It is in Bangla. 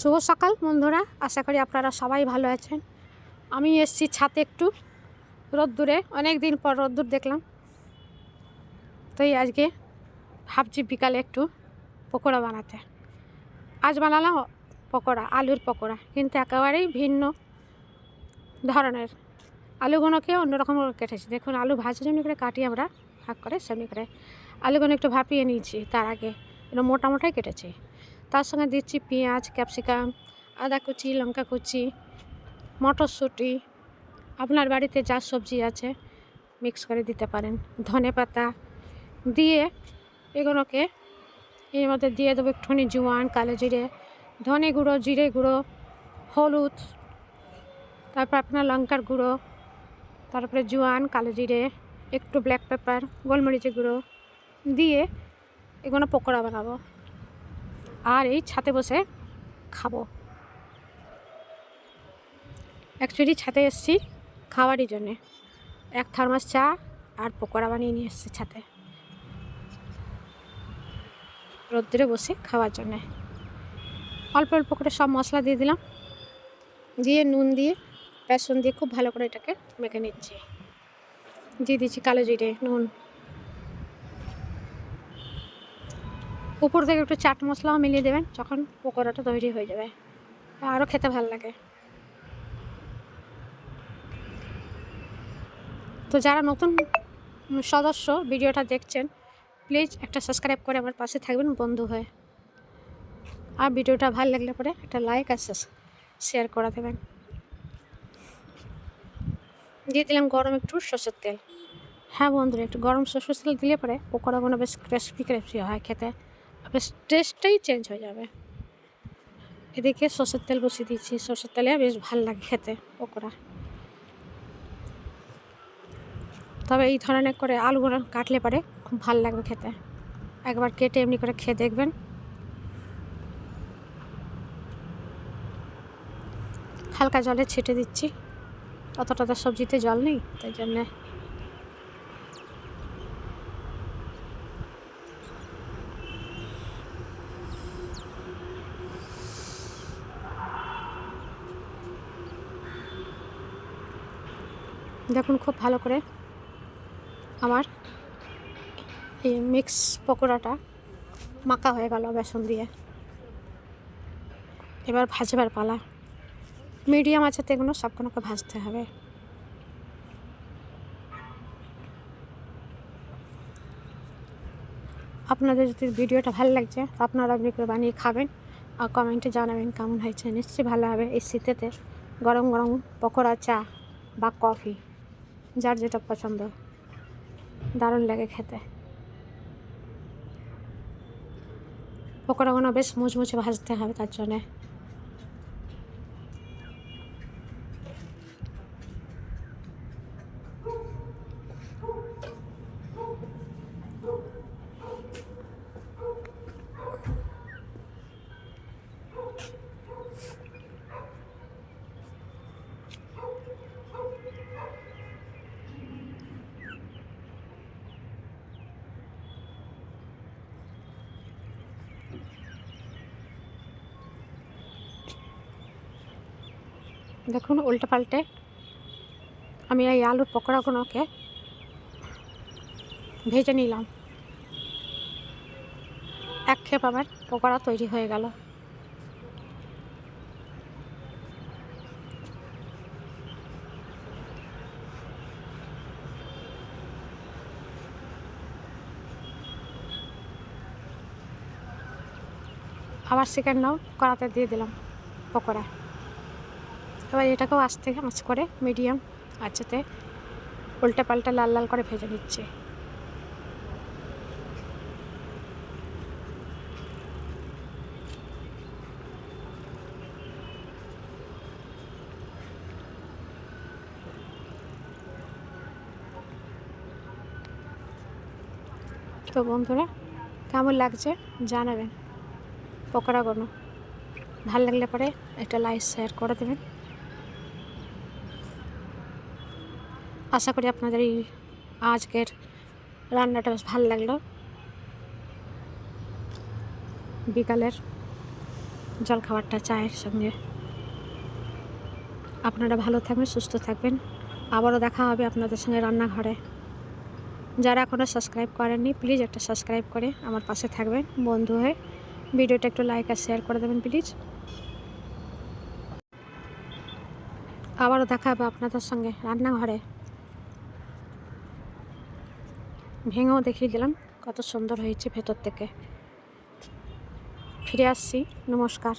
শুভ সকাল বন্ধুরা, আশা করি আপনারা সবাই ভালো আছেন। আমি এসেছি ছাদে একটু রোদ্দুরে, অনেক দিন পর রোদ্দুর দেখলাম। তাই আজকে ভাবছি বিকালে একটু পকোড়া বানাতে। আজ বানালাম পকোড়া, আলুর পকোড়া, কিন্তু একেবারেই ভিন্ন ধরনের। আলুগুলোকে অন্যরকম করে কেটেছি। দেখুন, আলু ভাজার জন্য করে কাটি আমরা ভাগ করে, সেমনি করে আলুগুলো একটু ভাপিয়ে নিয়েছি। তার আগে একটু মোটা মোটাই কেটেছি। তার সঙ্গে দিচ্ছি পেঁয়াজ, ক্যাপসিকাম, আদা কুচি, লঙ্কা কুচি, মটরশুঁটি, আপনার বাড়িতে যা সবজি আছে মিক্স করে দিতে পারেন, ধনে পাতা দিয়ে এগুলোকে এর মধ্যে দিয়ে দেবো একটুখানি জোয়ান, কালো জিরে, ধনে গুঁড়ো, জিরে গুঁড়ো, হলুদ, তারপর আপনার লঙ্কার গুঁড়ো, তারপরে জোয়ান, কালো জিরে, একটু ব্ল্যাক পেপার, গোলমরিচের গুঁড়ো দিয়ে এগুলো পকোড়া বানাবো। আর এই ছাদে বসে খাবো। অ্যাকচুয়ালি ছাদে এসেছি খাওয়ারই জন্যে। এক থার্মাস চা আর পকোড়া বানিয়ে নিয়ে এসেছি ছাদে, রোদ্দুরে বসে খাওয়ার জন্যে। অল্প অল্প করে সব মশলা দিয়ে দিলাম, দিয়ে নুন দিয়ে বেসন দিয়ে খুব ভালো করে এটাকে মেখে নিচ্ছি। দিয়ে দিচ্ছি কালো জিরে, নুন, উপর থেকে একটু চাট মশলাও মিলিয়ে দেবেন যখন পকোড়াটা তৈরি হয়ে যাবে, আরও খেতে ভালো লাগে। তো যারা নতুন সদস্য ভিডিওটা দেখছেন, প্লিজ একটা সাবস্ক্রাইব করে আমার পাশে থাকবেন বন্ধু হয়ে। আর ভিডিওটা ভালো লাগলে পরে একটা লাইক আর শেয়ার করে দেবেন। দিয়ে দিলাম গরম একটু সরষের তেল। হ্যাঁ বন্ধুরা, একটু গরম সরষের তেল দিলে পরে পকোড়াগুলো বেশ ক্রিস্পি ক্রিস্পি হয়, খেতে বেশ টেস্টটাই চেঞ্জ হয়ে যাবে। এদিকে সরষের তেল বসিয়ে দিচ্ছি, সরষের তেলে বেশ ভালো লাগে খেতে পকোড়া। তবে এই ধরনের করে আলুগুলো কাটলে পরে খুব ভালো লাগবে খেতে। একবার কেটে এমনি করে খেয়ে দেখবেন। হালকা জলে ছেটে দিচ্ছি, অতটা তো সবজিতে জল নেই, তাই জন্যে। দেখুন, খুব ভালো করে আমার এই মিক্স পকোড়াটা মাখা হয়ে গেল বেসন দিয়ে। এবার ভাজবার পালা। মিডিয়াম আঁচেতে এগুলো সবগুলোকে ভাজতে হবে। আপনাদের যদি ভিডিওটা ভালো লাগছে, আপনারা আপনি করে বানিয়ে খাবেন আর কমেন্টে জানাবেন কেমন হয়েছে। নিশ্চয়ই ভালো হবে। এই শীতেতে গরম গরম পকোড়া, চা বা কফি, যার যেটা পছন্দ, দারুণ লাগে খেতে। পকোড়াগুলো বেশ মুচমুচে ভাজতে হবে, তার জন্যে। দেখুন, উল্টে পাল্টে আমি এই আলুর পকোড়াগুলোকে ভেজে নিলাম। এক খেপ আমার পকোড়া তৈরি হয়ে গেল। আবার সেকেন্ডও কড়াতে দিয়ে দিলাম পকোড়া। এবার এটাকেও আস্তে আঁচ করে মিডিয়াম আঁচেতে উল্টে পাল্টে লাল লাল করে ভেজে নিচ্ছি। তো বন্ধুরা, কেমন লাগছে জানাবেন। পকোড়াগুলো ভালো লাগলে পরে একটা লাইক শেয়ার করে দেবেন। আশা করি আপনাদের এই আজকের রান্নাটা বেশ ভালো লাগলো। বিকালের জলখাবারটা চায়ের সঙ্গে। আপনারা ভালো থাকবেন, সুস্থ থাকবেন। আবারও দেখা হবে আপনাদের সঙ্গে রান্নাঘরে। যারা এখনও সাবস্ক্রাইব করেননি প্লিজ একটা সাবস্ক্রাইব করে আমার পাশে থাকবেন বন্ধু হয়ে। ভিডিওটা একটু লাইক আর শেয়ার করে দেবেন প্লিজ। আবারও দেখা হবে আপনাদের সঙ্গে রান্নাঘরে। ভেঙেও দেখিয়ে দিলাম কত সুন্দর হয়েছে ভেতর থেকে। ফিরে আসছি, নমস্কার।